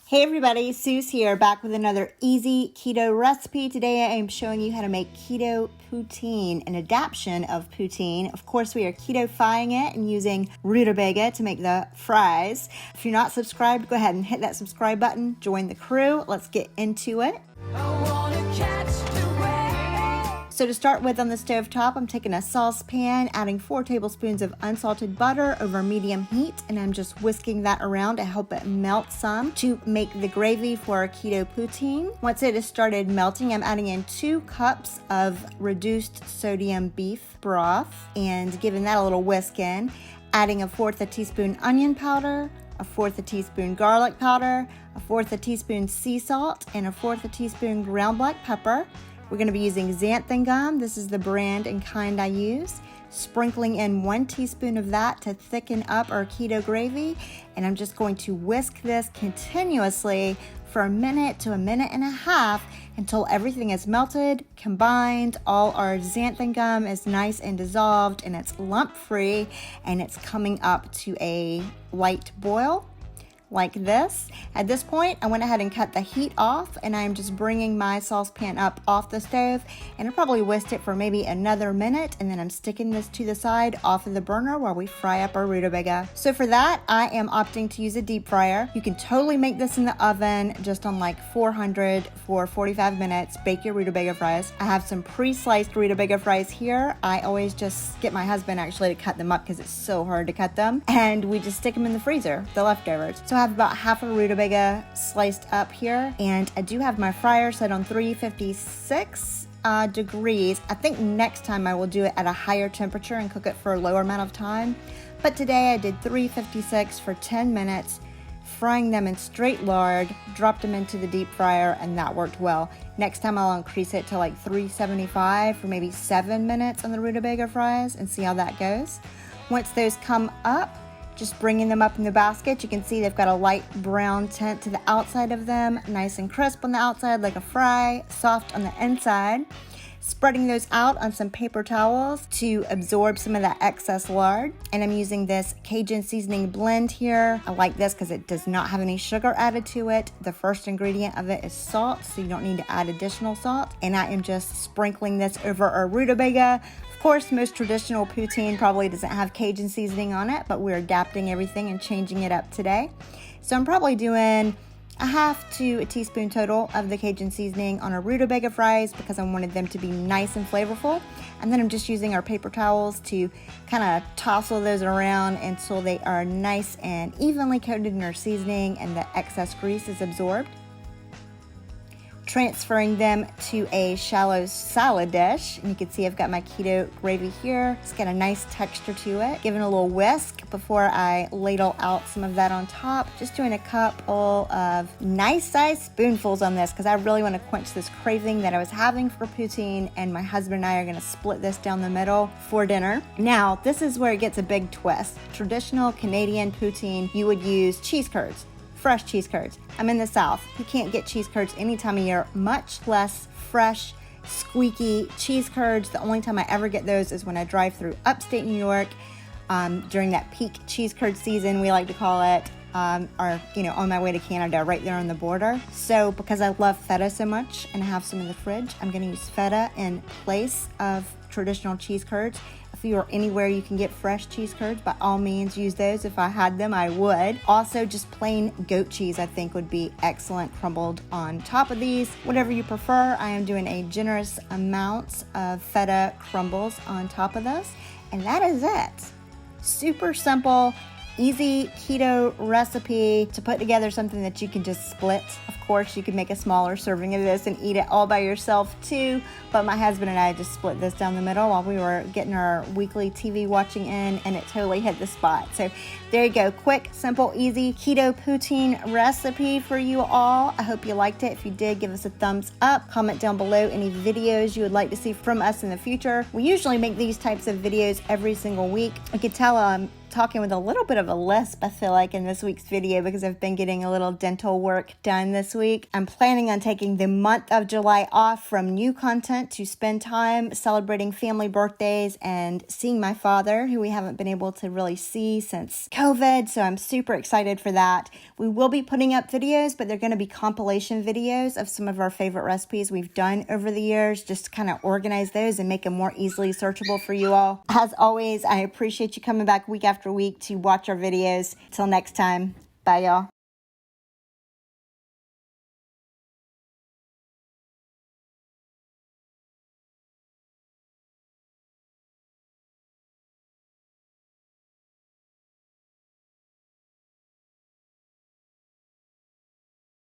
Hey everybody, Suz here, back with another easy keto recipe. Today I am showing you how to make keto poutine, an adaption of poutine. Of course, we are keto-fying it and using rutabaga to make the fries. If you're not subscribed, go ahead and hit that subscribe button. Join the crew. Let's get into it. So to start with, on the stove top, I'm taking a saucepan, adding 4 tablespoons of unsalted butter over medium heat, and I'm just whisking that around to help it melt some to make the gravy for our keto poutine. Once it has started melting, I'm adding in 2 cups of reduced sodium beef broth and giving that a little whisk in, adding 1/4 teaspoon onion powder, 1/4 teaspoon garlic powder, 1/4 teaspoon sea salt, and 1/4 teaspoon ground black pepper. We're going to be using xanthan gum. This is the brand and kind I use. Sprinkling in 1 teaspoon of that to thicken up our keto gravy. And I'm just going to whisk this continuously for a minute to a minute and a half until everything is melted, combined, all our xanthan gum is nice and dissolved and it's lump free and it's coming up to a light boil. Like this. At this point, I went ahead and cut the heat off, and I'm just bringing my saucepan up off the stove, and I probably whisked it for maybe another minute, and then I'm sticking this to the side off of the burner while we fry up our rutabaga. So for that, I am opting to use a deep fryer. You can totally make this in the oven just on like 400 for 45 minutes. Bake your rutabaga fries. I have some pre-sliced rutabaga fries here. I always just get my husband actually to cut them up because it's so hard to cut them, and we just stick them in the freezer, the leftovers. So I have about half a rutabaga sliced up here, and I do have my fryer set on 356 degrees. I think next time I will do it at a higher temperature and cook it for a lower amount of time, but today I did 356 for 10 minutes, frying them in straight lard, dropped them into the deep fryer, and that worked well. Next time I'll increase it to like 375 for maybe 7 minutes on the rutabaga fries and see how that goes. Once those come up, just bringing them up in the basket, you can see they've got a light brown tint to the outside of them, nice and crisp on the outside like a fry, soft on the inside. Spreading those out on some paper towels to absorb some of that excess lard. And I'm using this Cajun seasoning blend here. I like this because it does not have any sugar added to it. The first ingredient of it is salt, so you don't need to add additional salt. And I am just sprinkling this over our rutabaga. Of course, most traditional poutine probably doesn't have Cajun seasoning on it, but we're adapting everything and changing it up today. So I'm probably doing 1/2 to a teaspoon total of the Cajun seasoning on our rutabaga fries because I wanted them to be nice and flavorful. And then I'm just using our paper towels to kind of tousle those around until they are nice and evenly coated in our seasoning and the excess grease is absorbed. Transferring them to a shallow salad dish, and you can see I've got my keto gravy here. It's got a nice texture to it. Giving a little whisk before I ladle out some of that on top. Just doing a couple of nice sized spoonfuls on this because I really want to quench this craving that I was having for poutine, and my husband and I are going to split this down the middle for dinner. Now, this is where it gets a big twist. Traditional Canadian poutine, you would use cheese curds. Fresh cheese curds. I'm in the South. You can't get cheese curds any time of year, much less fresh, squeaky cheese curds. The only time I ever get those is when I drive through upstate New York during that peak cheese curd season, we like to call it, or, on my way to Canada, right there on the border. So because I love feta so much and I have some in the fridge, I'm going to use feta in place of traditional cheese curds. If you are anywhere you can get fresh cheese curds, by all means use those. If I had them, I would. Also, just plain goat cheese I think would be excellent crumbled on top of these. Whatever you prefer, I am doing a generous amount of feta crumbles on top of this. And that is it. Super simple, easy keto recipe to put together, something that you can just split. Of course, you can make a smaller serving of this and eat it all by yourself too, but my husband and I just split this down the middle while we were getting our weekly TV watching in, and it totally hit the spot. So there you go, quick, simple, easy keto poutine recipe for you all. I hope you liked it. If you did, give us a thumbs up. Comment down below any videos you would like to see from us in the future. We usually make these types of videos every single week. I could tell talking with a little bit of a lisp, I feel like, in this week's video because I've been getting a little dental work done this week. I'm planning on taking the month of July off from new content to spend time celebrating family birthdays and seeing my father, who we haven't been able to really see since COVID. So I'm super excited for that. We will be putting up videos, but they're going to be compilation videos of some of our favorite recipes we've done over the years, just to kind of organize those and make them more easily searchable for you all. As always, I appreciate you coming back week after week to watch our videos. Till next time, bye y'all.